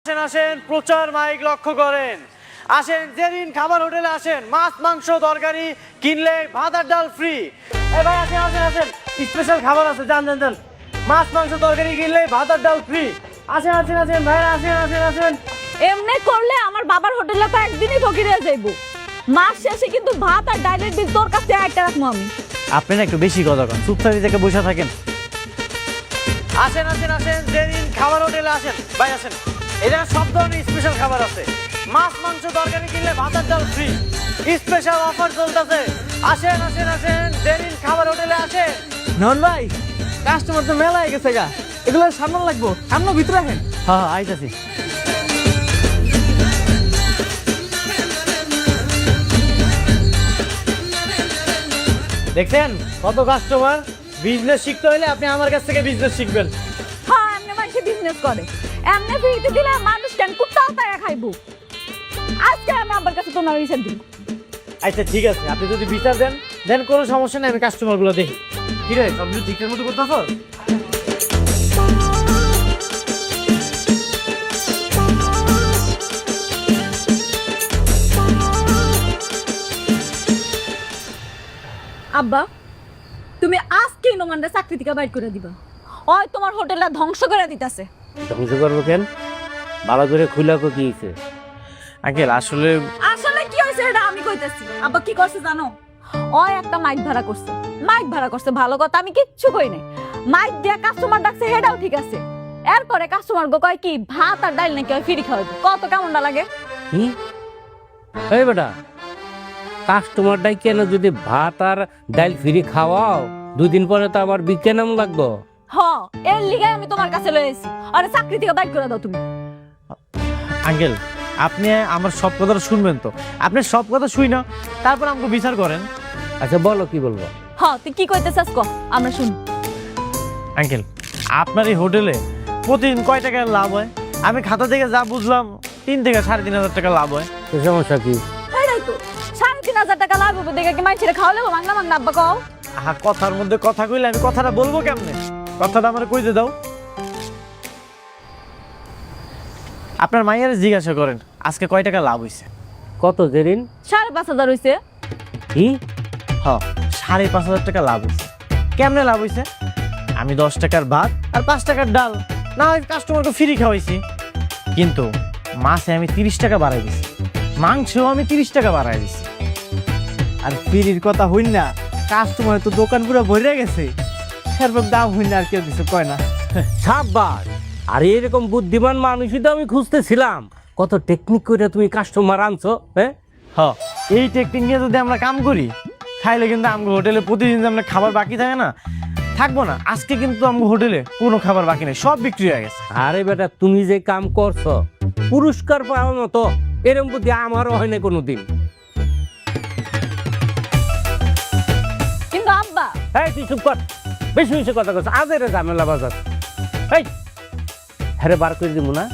আসেন প্রচার মাইক লক্ষ্য করেন। আসেন যেদিন খাবার হোটেলে আসেন, মাছ মাংস তরকারি কিনলে ভাত আর ডাল ফ্রি। এই ভাই আসেন আসেন আসেন, স্পেশাল খাবার আছে, যান যান যান। মাছ মাংস তরকারি কিনলে ভাত আর ডাল ফ্রি। আসেন আসেন আসেন ভাই, আসেন আসেন আসেন। এমনি করলে আমার বাবার হোটেলে তো একদিনই ফকির হয়ে যাইব। মাস শেষে কিন্তু ভাত আর ডালের বিল তোর কাছে একটা রাখবো আমি। আপনি না একটু বেশি কথা কন, চুপচাপ থেকে বসে থাকেন। আসেন আসেন আসেন, যেদিন খাবার হোটেলে আসেন ভাই আসেন, এটা সব ধরনের স্পেশাল খাবার আছে। মাছ মাংস তরকারি কিনলে ভাত আর ডাল ফ্রি, স্পেশাল অফার চলতেছে। আসেন আসেন আসেন, যেদিন খাবার হোটেলে আসেন। নন ভাই, কাস্টমার তো মেলা হয়ে গেছে গা, এগুলো সামনে লাগবো, সামনে ভিতরে রাখেন। হ্যাঁ হ্যাঁ আইতাছি। দেখছেন কত কাস্টমার। বিজনেস শিখতে হলে আপনি আমার কাছ থেকে বিজনেস শিখবেন। হ্যাঁ, এমনি মানুষ বিজনেস করে, এমনি ফ্রিতে দিলে মানুষ কেন কুত্তাও তাই খাইবো। আজকে আমি আমার কাছে তোমার বিচার দিব। আচ্ছা ঠিক আছে, আপনি যদি বিচার দেন দেন, কোনো সমস্যা নেই, আমি কাস্টমারগুলো দেখি। কি রে, সবগুলো ঠিকঠাক মতো করতেছ? আব্বা, তুমি আজকেই নোমানটা চাকরি থেকে বাইর করে দিবা। ওই তোমার হোটেলটা ধ্বংস করে দিতেছে। ধ্বংস করবো কেন? ভালো করে খুলা কি হয়েছে? আঙ্কেল আসলে আসলে কি হয়েছে এটা আমি কইতেছি। আব্বা কি করছে জানো? ওই একটা মাইক ভাড়া করছে। মাইক ভাড়া করছে ভালো কথা, আমি কিচ্ছু কই নাই। মাইক দিয়া কাস্টমার ডাকছে, হেটাও ঠিক আছে। এরপরে কাস্টমার গো কয় কি ভাত আর ডাল নাকি ফ্রি খাওয়াবে। কত কেমনটা লাগে? কি এই বেটা, কাস্টমারটাই কেন যদি ভাত আর ডাল ফ্রি খাওয়াও, 2 দিন পরে তো আবার বিজ্ঞান লাগবো। হ, এর লিগে আমি তোমার কাছে লয়ে এসেছি। আরে চাকরি থেকে বাইর করে দাও তুমি। আঙ্কেল আপনি আমার সব কথা শুনবেন তো? আপনি সব কথা শুই না, তারপর আমাকে বিচার করেন। আচ্ছা বলো, কি বলবো? হ, তুই কি কইতেছস ক, আমরা শুনি। আঙ্কেল আপনার এই হোটেলে প্রতিদিন কয় টাকা লাভ হয়? আমি খাতা থেকে যা বুঝলাম 3 থেকে 3,500 টাকা লাভ হয়। তো সমস্যা কি? হেডাই তো 3,500 টাকা লাভ হবে দেখে কি মানুষের খাওয়ালে মাংনা মাংনা আব্বা কও। আহা, কথার মধ্যে কথা কইলে আমি কথাটা বলবো কেমনে? কথাটা আমার কইতে দাও। আপনার মাইয়ারে জিজ্ঞাসা করেন আজকে কয় টাকা লাভ হইছে। কত জেরিন? 5,500 হইছে। কি? হ্যাঁ 5,500 টাকা লাভ হইছে। কেমনে লাভ হইছে? আমি 10 টাকার ভাত আর 5 টাকার ডাল না হয় কাস্টমারকে ফ্রি খাওয়াইছি, কিন্তু মাছে আমি 30 টাকা বাড়াই দিছি, মাংসেও আমি 30 টাকা বাড়াই দিছি। আর ফিরির কথা হইন না, কাস্টমার তো দোকান পুরো ভরে গেছে, এরপর দাম হইন না, আর কেউ কিছু কয় না। সাব্বাস! আর এরকম বুদ্ধিমান মানুষই তো আমি খুঁজতেছিলাম। কত টেকনিক করে তুমি কাস্টমার আনছো। হ্যাঁ হ্যাঁ, এই টেকনিক নিয়ে যদি আমরা কাম করি তাহলে কিন্তু আমাদের হোটেলে প্রতিদিন যে আমরা খাবার বাকি থাকে না, থাকবো না। আজকে কিন্তু আমাদের হোটেলে কোনো খাবার বাকি নেই, সব বিক্রি হয়ে গেছে। আরে বেটা, তুমি যে কাম করছো পুরস্কার পাওয়ার মতো এরকম বুদ্ধি আমারও হয় না কোনোদিন। কিন্তু আব্বা, এই তুই চুপ কর, বেশি বেশি কথা কস, আজের ঝামেলা বাজার। এই হ্যারে বার করে দিব না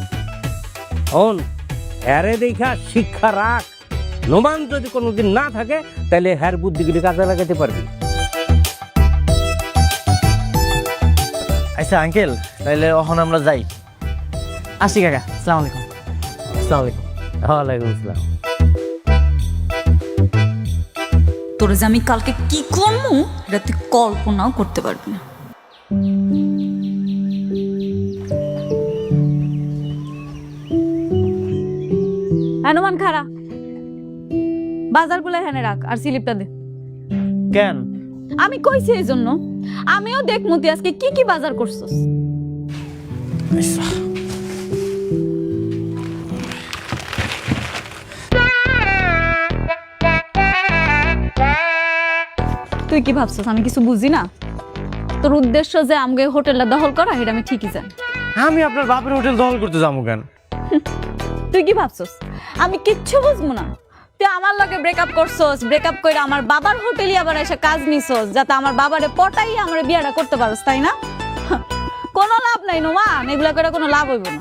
অন, হ্যারে দেখা শিক্ষা রাখ। নোমান যদি কোনোদিন না থাকে তাহলে হ্যার বুদ্ধিগুলি কাজে লাগাতে পারবি। আচ্ছা আঙ্কেল, তাহলে এখন আমরা যাই। আসি কাকা, আসসালামু আলাইকুম। আসসালামু আলাইকুম। ওয়ালাইকুম আসসালাম। তোর যে আমি কালকে কি করবো এটা তুই কল্পনাও করতে পারবি না। হনুমান খারা বাজারগুলো এখানে রাখ আর স্লিপটা দে। কেন? আমি কইছি এই জন্য, আমিও দেখমু তুই আজকে কি কি বাজার করছস। তুই কি ভাবছস আমি কিছু বুঝি না? তোর উদ্দেশ্য যে আমগে হোটেলটা দখল করা, এটা আমি ঠিকই জানি। আমি আপনার বাপের হোটেল দখল করতে যাবো কেন? তুই কি ভাবছস আমি কিচ্ছু বুঝবো না? তুই আমার লগে ব্রেকআপ করছস, ব্রেকআপ কইরা আমার বাবার হোটেলে আবার এসে কাজ নিছস যাতে আমার বাবারে পটাই আমার বিয়াটা করতে পারস, তাই না? কোনো লাভ নাই নোমান, এগুলা করে কোনো লাভ হইব না।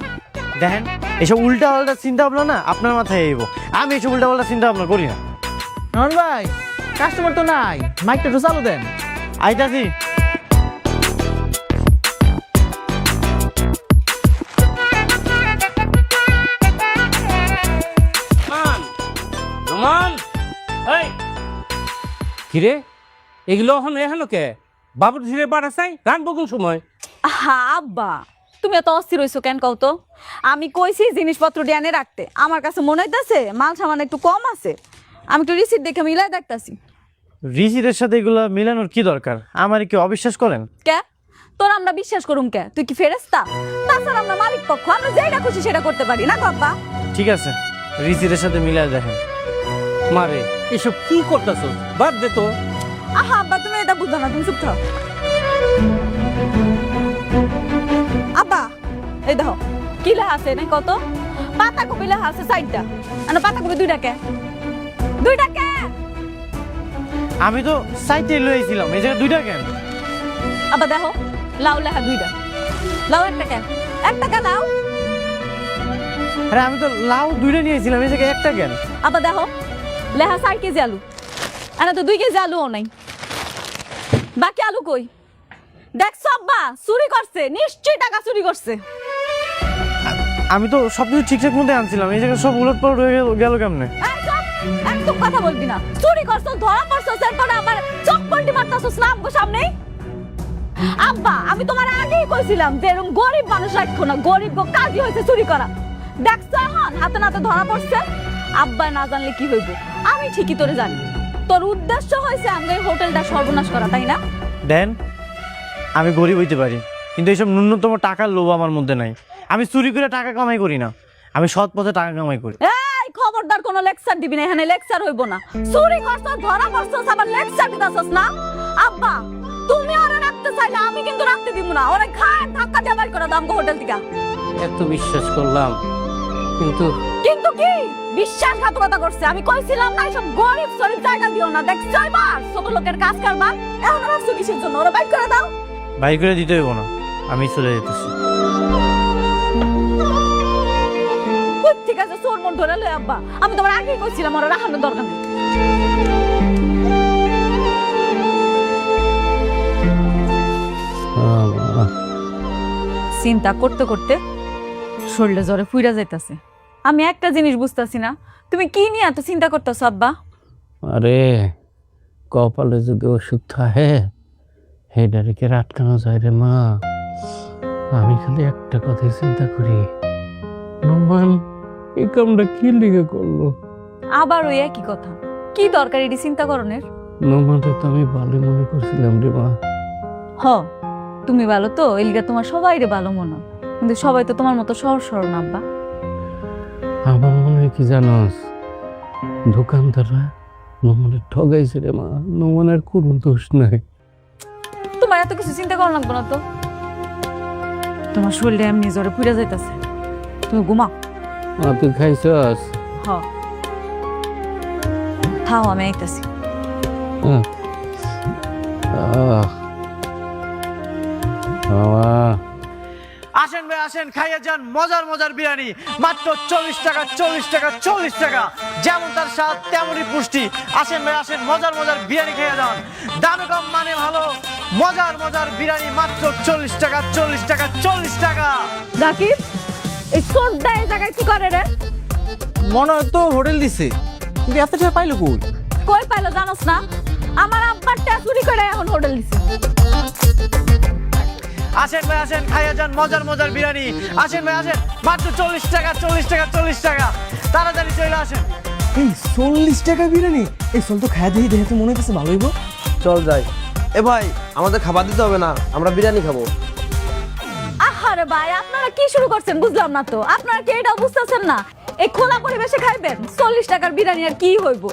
দেখেন এসব উল্টা পাল্টা চিন্তা ভাবনা না আপনার মাথায় আইব, আমি এসব উল্টা পাল্টা চিন্তা ভাবনা করি না। নন ভাই, কাস্টমার তো নাই, মাইকটা একটু চালু দেন। আইতাছি। কিরে এগুলো এখন কে বাবুর ঝিরে বাড়া চাই রানবো কোন সময়? হা আব্বা তুমি এত অস্থির হইছো কেন কও তো? আমি কইছি জিনিসপত্র ডিয়ানে রাখতে, আমার কাছে মনে হইতাছে মাল সামান একটু কম আছে, আমি একটু রিসিট দেখে মিলাই দেখতাছি। রিসিটের সাথে এগুলো মিলানোর কি দরকার? আমার কি অবিশ্বাস করেন? কে তোর আমরা বিশ্বাস করুম কে? তুই কি ফেরেস্তা? তাছাড়া আমরা মালিক পক্ষ, আমরা যেটা খুশি সেটা করতে পারি না আব্বা? ঠিক আছে, রিসিটের সাথে মিলাই দেখেন। মারে এসব কি করতেছ? বাদ দে তো। আহা আব্বা তুমি এটা বুঝো না, তুমি চুপ থাও। আব্বা এই দেখো কি লেখা আছে না কত? পাতাকপি লেখা আছে 4টা, আর পাতাকপি 2টা কে? 2টা কে? আমি তো সাইটে লইছিলাম, এই জায়গায় 2টা কেন? আব্বা দেখো লাউ লেখা 2টা, লাউ একটা কে? একটা কে লাউ? আরে আমি তো লাউ 2টা নিয়েছিলাম, এই জায়গায় একটা কেন? আব্বা দেখো লেখা 4 কেজি আলু, আর তো 2 কেজি আলুও নাই, বাকি আলু কই? দেখছো আব্বা চুরি করছে, নিশ্চয়ই টাকা চুরি করছে। আমি তো সবকিছু ঠিকঠাক মতো আনছিলাম, এই জায়গায় সব উলটপালট হয়ে গেল কেমনে? এই চুপ, একদম কথা বলবি না। চুরি করছো, ধরা পড়ছো, এরপরে আবার চোখ পল্টি মারতাছস না আমগো সামনে। আব্বা আমি তোমার আগেই কইছিলাম যে এরকম গরিব মানুষ রাখো না, গরিব গো কাজই হয়েছে চুরি করা। দেখছো এখন হাতে নাতে ধরা পড়ছে। আব্বা না জানলে কি হইব? আমি ঠিকই তোরে জানি, তোর উদ্দেশ্য হয়েছে আমাদের হোটেলটা সর্বনাশ করা, তাই না? দেন আমি গরিব হইতে পারি, কিন্তু এইসব ন্যূনতম টাকার লোভ আমার মধ্যে নাই। আমি চুরি করে টাকা কামাই করি না, আমি সৎ পথে টাকা কামাই করি। এই খবরদার কোনো লেকচার দিবি না, এখানে লেকচার হইব না। চুরি করছস, ধরা পড়ছস, আবার লেকচার দিতাছস না। আব্বা তুমি ওরে রাখতে চাইলে আমি কিন্তু রাখতে দিব না, ওরে ঘাট ধাক্কা দিয়ে বের করে দাম গো হোটেল থেকে। এত বিশ্বাস করলাম, কিন্তু কিন্তু কি বিশ্বাসঘাতকতা করছে? আমি কইছিলাম না এইসব গরিব শরীর জায়গা দিও না। দেখছো এবার ছোট লোকের কাজ কারবার, এখন রাখছো কিসের জন্য? ওরা বাইক করে দাও। ভাই করে দিতে হইব না, আমি চলে যেতেছি। ঠিক আছে চোর মন ধরে লই আব্বা, আমি তোমার আগেই কইছিলাম ওরা রাখানোর দরকার নেই। চিন্তা করতে করতে শরীরে জ্বরে ফুইরা যাইতাছে। আমি একটা জিনিস বুঝতাছি না, তুমি কি নিয়ে এত চিন্তা করতেছো আব্বা? আরে কপালে যদি ওষুধ থাকে হেডারিকে আটকানো যায় রে মা। আমি খালি একটা কথাই চিন্তা করি, নোমান এই কামটা কি লিগে করলো? আবার ওই একই কথা, কি দরকার এটি চিন্তা করণের? নোমানটা তো আমি ভালো মনে করছিলাম রে মা। হ তুমি ভালো তো, এলিগা তোমার সবাই রে ভালো মনে, কিন্তু সবাই তো তোমার মতো সহজ সরল না আব্বা। আমার মনে হয় কি জানোস, দোকানদাররা নোমানের ঠগাইছে রে মা। নোমানের কোনো দোষ নাই। তোমার এত কিছু চিন্তা করা লাগবে না তো, তোমার শরীরে এমনি জ্বরে ফুইরা যাইতাছে, তুমি ঘুমাও। মা তুই খাইছস? হ থাও আমি আইতাছি। হ্যাঁ। বাবা আসেন ভাই আসেন, খাইয়ে যান মজার মজার বিরিয়ানি, মাত্র 40 টাকা 40 টাকা 40 টাকা, যেমন তার স্বাদ তেমনই পুষ্টি। আসেন ভাই আসেন, মজার মজার বিরিয়ানি খেয়ে যান, দামে কম মানে ভালো, মজার মজার বিরিয়ানি মাত্র 40 টাকা 40 টাকা 40 টাকা। জাকির এই সোডা এই জায়গায় কি করে রে? মনে হয় তো হোটেল দিছে, কিন্তু এত টাকা পাইলো কই? কই পাইলো জানোস না? আমার আব্বার টা চুরি করে এখন হোটেল দিছে। আসেন ভাই আসেন, খাইয়ে যান মজার মজার বিরিয়ানি। আসেন ভাই আসেন, মাত্র 40 টাকা 40 টাকা 40 টাকা, তাড়াতাড়ি চলে আসেন। এই 40 টাকা বিরিয়ানি, এই চল তো খায় দেখি, দেখে তো মনে হচ্ছে ভালো হইব। চল যাই। এ ভাই আমাদের খাবার দিতে হবে না, আমরা বিরিয়ানি খাবো। আহারে ভাই আপনারা কি শুরু করছেন বুঝলাম না তো, আপনারা কি এটা বুঝতেছেন না? এই খোলা পরিবেশে খাইবেন 40 টাকার বিরিয়ানি, আর কি হইব?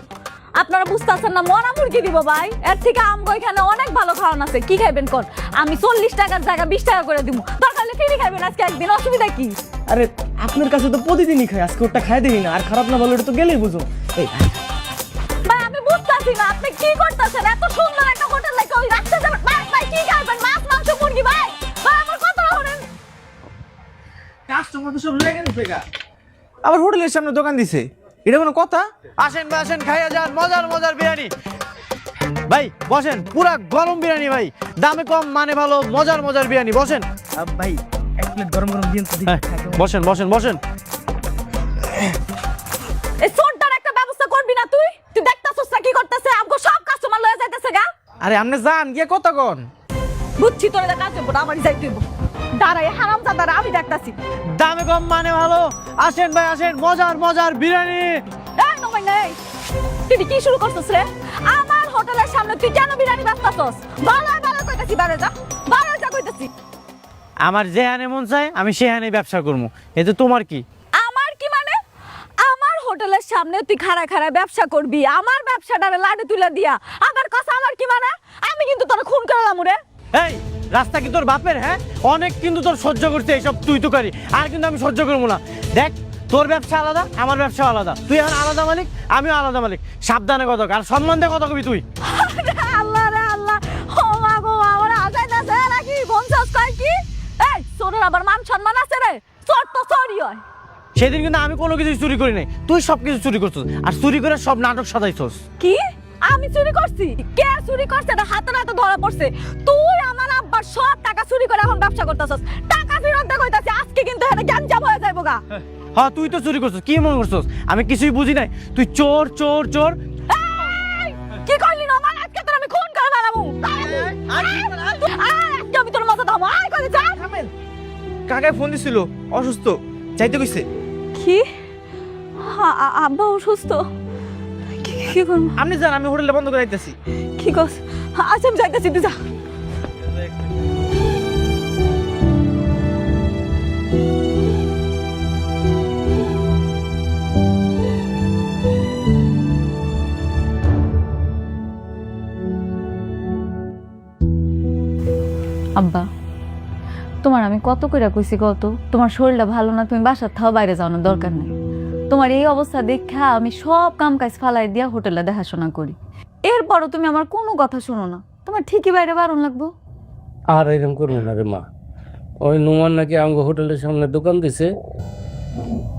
আপনারা বুঝতেছেন না, মরা মুরগি দিব ভাই, এর থেকে আমগো এখানে অনেক ভালো খাওয়ান আছে। কি খাইবেন কোন? আমি 40 টাকার জায়গা 20 টাকা করে দিব, দরকার হলে ফ্রি খাইবেন আজকে একদিন, অসুবিধা কি? আরে আপনার কাছে তো প্রতিদিনই খাই, আজকে ওটা খাই দেখি না, আর খারাপ না ভালো এটা তো গেলেই বুঝো। এই ভাই আমি বুঝতাছি না আপনি কি করতেছেন, এত সুন্দর একটা হোটেল লাগে ওই রাখতে যাবেন? ভাই ভাই কি খাইবেন? মাছ মাংস মুরগি? ভাই ভাই আমার কথা শুনেন। কাস্টমার তো সব লেগে গেছে গা, আবার হোটেলের সামনে দোকান দিছে, এটা কোনো কথা? আসেন ভাই আসেন, খাইয়ে যান মজার মজার বিরিয়ানি। ভাই বসেন, পুরা গরম বিরিয়ানি ভাই, দামে কম মানে ভালো, মজার মজার বিরিয়ানি। বসেন ভাই এক প্লেট গরম গরম দিন তো দেখি। বসেন বসেন বসেন। এই সোডার একটা ব্যবস্থা করবি না তুই? তুই দেখতাছস না কি করতেছে? আমগো সব কাস্টমার লয়ে যাইতেছে। আরে আপনি যান গিয়ে কথা কন। বুঝছি তোর কাজ হইব না, আমারই যাইতে হইব। দাঁড়াই হারাম দাদা, আমি দেখতাছি। দামে কম মানে ভালো। আসেন ভাই আসেন, মজার মজার বিরিয়ানি। এই নমাই নাই, তুই কি শুরু করছিস রে? আমার হোটেলের সামনে তুই কেন বিরিয়ানি বানাতাছস? ভালো ভালো কইতাছি, বারে যা কইতাছি। আমার যেহানে মন চায় আমি সেহানে ব্যবসা করবো, এতে তোমার কি? আমার কি মানে? আমার হোটেলের সামনে তুই খাড়া খাড়া ব্যবসা করবি, আমার ব্যবসাটারে লাডে তুলে দিয়া আমার কথা আমার কি মানে? আমি কিন্তু তোর খুন করলাম রে। এই রাস্তা কি তোর বাপের? হ্যাঁ, অনেক কিন্তু তোর সহ্য করতে এইসব তুই তো করি, আর কিন্তু আমি সহ্য করবো না। দেখ তোর ব্যবসা আলাদা, আমার ব্যবসা আলাদা। তুই এখন আলাদা মালিক, আমিও আলাদা মালিক। সাবধানে কত আর সম্মান দিয়ে কত কবি তুই। আল্লাহ রে আল্লাহ, ও মা গো, আমার আজাই না যায় নাকি? বংশাস কয় কি? এই সোরের আবার মান সম্মান আছে রে? চোর তো চোরই হয়। সেদিন কিন্তু আমি কোনো কিছু চুরি করি নাই, তুই সব কিছু চুরি করছিস, আর চুরি করে সব নাটক সাজাইছস। কি আমি চুরি করছি? কে চুরি করছে? এটা হাতে নাতে ধরা পড়ছে। তুই আমার আব্বার সব টাকা চুরি করে এখন ব্যবসা করতেছস। টাকা ফেরত দে কইতাছি, আজকে কিন্তু এখানে গ্যাঞ্জাম হয়ে যাইবো গা। হ্যাঁ তুই তো চুরি করছিস, কি মনে করছিস আমি কিছুই বুঝি নাই? তুই চোর চোর চোর। এই, কি কইলি না? মানে আজকে তোর আমি খুন করে ফেলামু। আজকে আমি তোর মাথা ধামো। আয় কই যা। কাকায় ফোন দিছিল, অসুস্থ, যাইতে কইছে। কি? আব্বা অসুস্থ? কি করব? আপনি যান, আমি হোটেলটা বন্ধ করে যাইতেছি। কি কস? আচ্ছা আমি যাইতেছি, তুই যা। আব্বা, তোমার আমি কত কইরা কইছি কত, তোমার শরীরটা ভালো না, তুমি বাসার থাও, বাইরে যাওয়ানোর দরকার নেই। তোমার এই অবস্থা দেখা আমি সব কাম কাজ ফালাই দিয়া হোটেলে দেখাশোনা করি, এরপরও তুমি আমার কোনো কথা শোনো না। তোমার ঠিকই বাইরে বারণ লাগবো। আর এরকম করবো না রে মা। ওই নোমান নাকি আমাকে হোটেলের সামনে দোকান দিছে,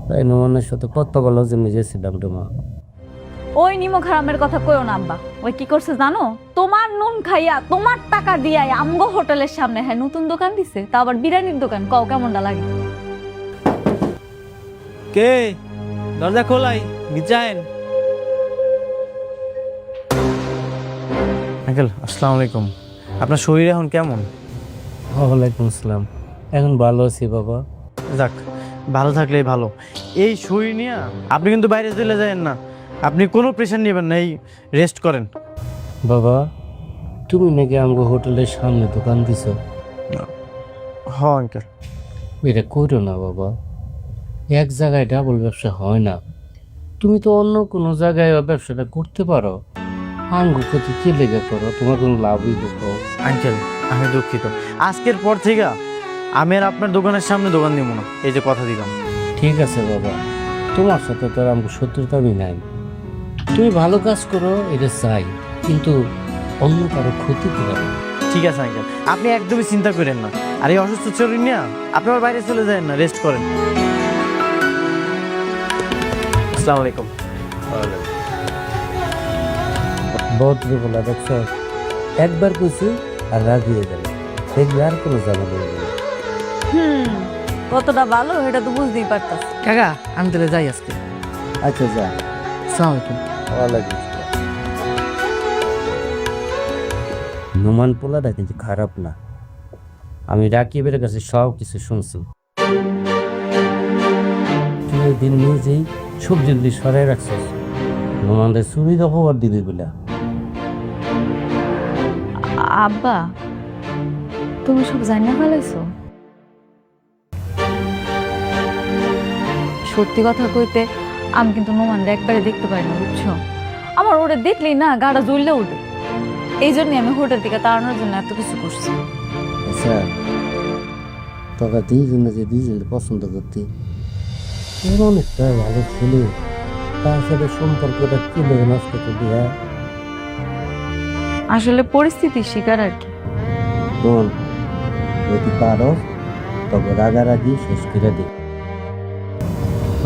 তাই নোমানের সাথে কথা বলার জন্য গেছিলাম রে মা। ওই নিমক হারামের কথা কইও না আব্বা। ওই কি করছে জানো? তোমার নুন খাইয়া তোমার টাকা দিয়া আমগো হোটেলের সামনে হ্যাঁ নতুন দোকান দিছে, তা আবার বিরিয়ানির দোকান। কও কেমনটা লাগে? কে? দরজা খোলাই, বিচায়েন। আঙ্কেল আসসালামু আলাইকুম, আপনার শরীর এখন কেমন? ওয়ালাইকুম আসসালাম, এখন ভালো আছি বাবা। যাক, ভালো থাকলেই ভালো। এই শরীর নিয়ে আপনি কিন্তু বাইরে চলে যাবেন না, আপনি কোনো প্রেশার নেবেন না, এই রেস্ট করেন। বাবা, তুমি নাকি আমাকে হোটেলের সামনে দোকান দিছ? হ্যাঁ আঙ্কেল। এটা করো না বাবা, এক জায়গায় ডাবল ব্যবসা হয় না। তুমি তো অন্য কোনো জায়গায় ব্যবসাটা করতে পারো, আঙ্গু ক্ষতি কি লেগে করো? তোমার কোনো লাভই দেখো। আঙ্কেল আমি দুঃখিত, আজকের পর থেকে আমি আর আপনার দোকানের সামনে দোকান দিব না, এই যে কথা দিলাম। ঠিক আছে বাবা, তোমার সাথে তো আর আমাকে শত্রুতা আমি নাই। তুমি ভালো কাজ করো এটা চাই, কিন্তু অন্য কারো ক্ষতি করে না। ঠিক আছে আঙ্কেল, আপনি একদমই চিন্তা করেন না। আর এই অসুস্থ শরীর নিয়ে আপনি আবার বাইরে চলে যাবেন না, রেস্ট করেন। আসসালামু আলাইকুম। ভদ্র বলা দেখছ, একবার কইছি আর রাগিয়ে যাবে, দেখবে আর কোনো ঝামেলা হবে না। কতটা ভালো এটা তো বুঝতেই পারতাস। কাকা আমি তাহলে যাই আজকে। আচ্ছা যা। আসসালামু আলাইকুম। ওয়ালাইকুম আসসালাম। নোমান পোলাটা কিন্তু খারাপ না, আমি রাকিবের কাছে সব কিছু শুনছি। তুই ওই দিন নিজেই সবজি দিয়ে সরাই রাখছিস, নোমানদের চুরির অপবাদ দিবি বলে। আব্বা, তুমি সব জানিয়ে ফেলাইছো? সত্যি কথা কইতে আমি কিন্তু নোমানরা একবারে দেখতে পাই না, বুঝছো? আমার ওটা দেখলেই না গাটা জ্বললে উঠে। এই জন্যই আমি হোটেল থেকে তাড়ানোর জন্য এত কিছু করছি। আচ্ছা, তোকে দুইজনে যে দুইজনে পছন্দ করতি, এমন একটা ভালো ছেলে, তার সাথে সম্পর্কটা কি লেগে নষ্ট করবি? হ্যাঁ, আসলে পরিস্থিতির শিকার আর কি। বোন, যদি পারো তবে রাগারাগি শেষ করে দে।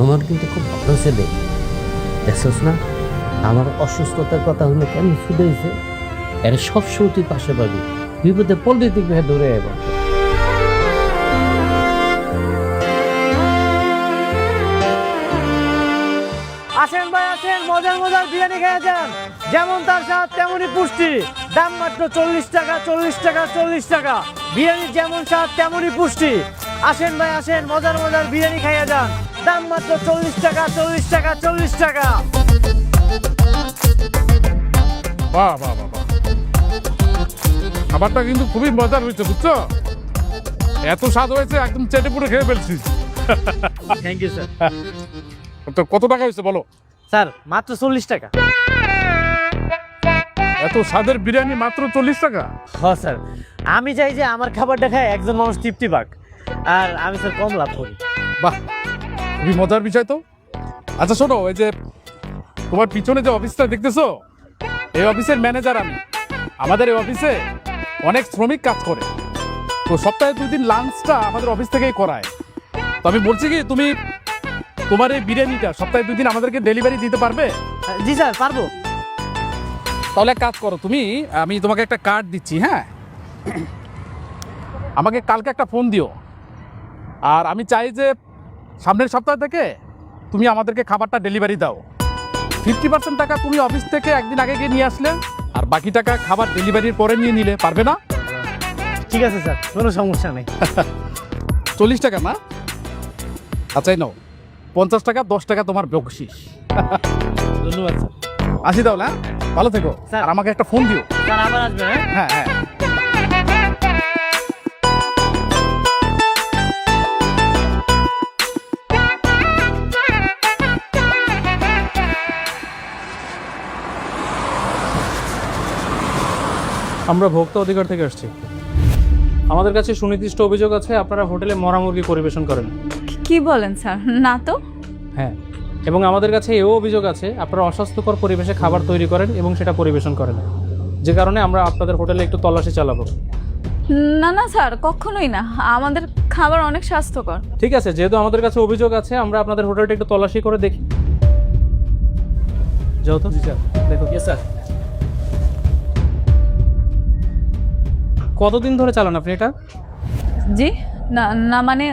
আমার কিন্তু খুব ভালো ছেলে, দেখছস না আমার অসুস্থতার কথা হলে কেমন শুধুছে। এর সবসময় তুই পাশে পাবি, বিপদে পড়লে তুই দৌড়ে এবার। আসেন ভাই আসেন, মজার মজার বিরিয়ানি খেয়ে যান, যেমন তার স্বাদ তেমনই পুষ্টি। দাম মাত্র 40 টাকা, 40 টাকা, 40 টাকা। বিরিয়ানির যেমন স্বাদ তেমনই পুষ্টি। আসেন ভাই আসেন, মজার মজার বিরিয়ানি খেয়ে যান, দাম মাত্র 40 টাকা, 40 টাকা, 40 টাকা। বাহ বাহ বাহ বাহ, খাবারটা কিন্তু খুবই মজার হয়েছে, বুঝছো? এত স্বাদ হয়েছে একদম চেটে পুরো খেয়ে ফেলছিস। Thank you sir. তো কত টাকা হয়েছে বলো? স্যার মাত্র 40 টাকা। এত স্বাদের বিরিয়ানি মাত্র 40 টাকা? হ্যাঁ স্যার, আমি চাই যে আমার খাবারটা খায় একজন মানুষ তৃপ্তি পাক, আর আমি স্যার কম লাভ করি। বাহ, খুবই মজার বিষয় তো। আচ্ছা শোনো, এই যে তোমার পিছনে যে অফিসটা দেখতেছো, এই অফিসের ম্যানেজার আমি। আমাদের এই অফিসে অনেক শ্রমিক কাজ করে, তো সপ্তাহে 2 দিন লাঞ্চটা আমাদের অফিস থেকেই করায়। তো আমি বলছি কি, তুমি তোমার এই বিরিয়ানিটা সপ্তাহে 2 দিন আমাদেরকে ডেলিভারি দিতে পারবে? জি স্যার পারবো। তাহলে এক কাজ করো তুমি, আমি তোমাকে একটা কার্ড দিচ্ছি, হ্যাঁ? আমাকে কালকে একটা ফোন দিও, আর আমি চাই যে সামনের সপ্তাহ থেকে তুমি আমাদেরকে খাবারটা ডেলিভারি দাও। 50% টাকা তুমি অফিস থেকে একদিন আগে গিয়ে নিয়ে আসলে, আর বাকি টাকা খাবার ডেলিভারির পরে নিয়ে নিলে, পারবে না? ঠিক আছে স্যার, কোনো সমস্যা নেই। 40 টাকা না? আচ্ছা নাও, 50 টাকা, 10 টাকা তোমার বকশিস। ধন্যবাদ স্যার। আসি তাহলে, হ্যাঁ? ভালো থেকো স্যার। আর আমাকে একটা ফোন দিও। স্যার আবার আসবেন, হ্যাঁ? হ্যাঁ হ্যাঁ। আমরা ভোক্তা অধিকার থেকে আসছি। আমাদের কাছে সুনির্দিষ্ট অভিযোগ আছে আপনারা হোটেলে মরা মুরগি পরিবেশন করেন। কি বলেন স্যার? না তো। হ্যাঁ, এবং আমাদের কাছে এও অভিযোগ আছে আপনারা অস্বাস্থ্যকর পরিবেশে খাবার তৈরি করেন এবং সেটা পরিবেশন করেন, যে কারণে আমরা আপনাদের হোটেলে একটু তল্লাশি চালাবো। না না স্যার, কখনোই না, আমাদের খাবার অনেক স্বাস্থ্যকর। ঠিক আছে, যেহেতু আমাদের কাছে অভিযোগ আছে আমরা আপনাদের হোটেলটা একটু তল্লাশি করে দেখি। যাও তো। দেখো। স্যার, কতদিন ধরে চালান আপনি এটা? জি না না, মানে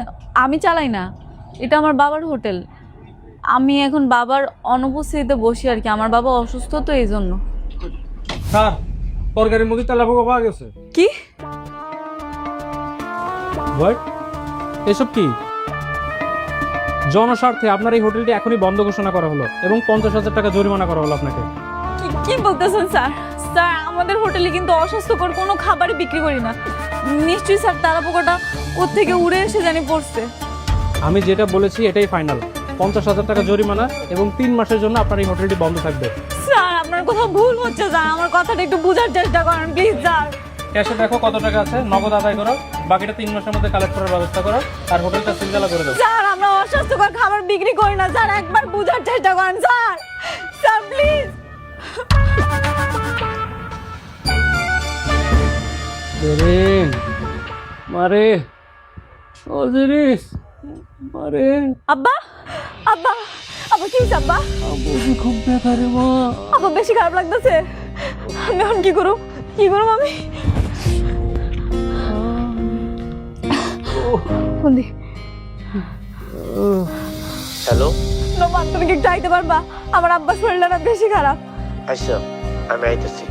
আমি চালাই না, এটা আমার বাবার হোটেল। আমি এখন বাবার অনুপস্থিতিতে বসি আর কি, আমার বাবা অসুস্থ তো এই জন্য। স্যার, তরকারির মধ্যে তেলাপোকা পাওয়া গেছে। কি? হোয়াট? এসব কি? জনস্বার্থে আপনার এই হোটেলটি এখনই বন্ধ ঘোষণা করা হলো এবং 50,000 টাকা জরিমানা করা হলো আপনাকে। কি বলতেছেন স্যার? স্যার, আমাদের হোটেলে কিন্তু অস্বাস্থ্যকর কোনো খাবারই বিক্রি করি না। নিশ্চয়ই স্যার তেলাপোকাটা ওর থেকে উড়ে এসে জানি পড়ছে। আমি যেটা বলেছি এটাই ফাইনাল। 50,000 টাকা জরিমানা এবং 3 মাসের জন্য আপনার এই হোটেলটি বন্ধ থাকবে। স্যার, আপনার কোথাও ভুল হচ্ছে স্যার, আমার কথাটা একটু বোঝার চেষ্টা করেন প্লিজ স্যার। ক্যাশে দেখো কত টাকা আছে, নগদ আদায় করো, বাকিটা 3 মাসের মধ্যে কালেক্ট করার ব্যবস্থা করো, আর হোটেলটা সিলগালা করে দাও। স্যার, আমরা অস্বাস্থ্যকর খাবার বিক্রি করি না স্যার, একবার বোঝার চেষ্টা করেন স্যার। Sir please. মারে অজিরিস, মারে আব্বা আব্বা আব্বা, কি হয়েছে আব্বা? খুব ব্যথা রে মা। আব্বা বেশি খারাপ লাগতেছে, আমি এখন কি করব? আমি ফোন দি। হ্যালো, নোমান, তুমি কি একটু আইতে পারবা? আমার আব্বার শরীরটা না বেশি খারাপ। আচ্ছা আমি আইতেছি।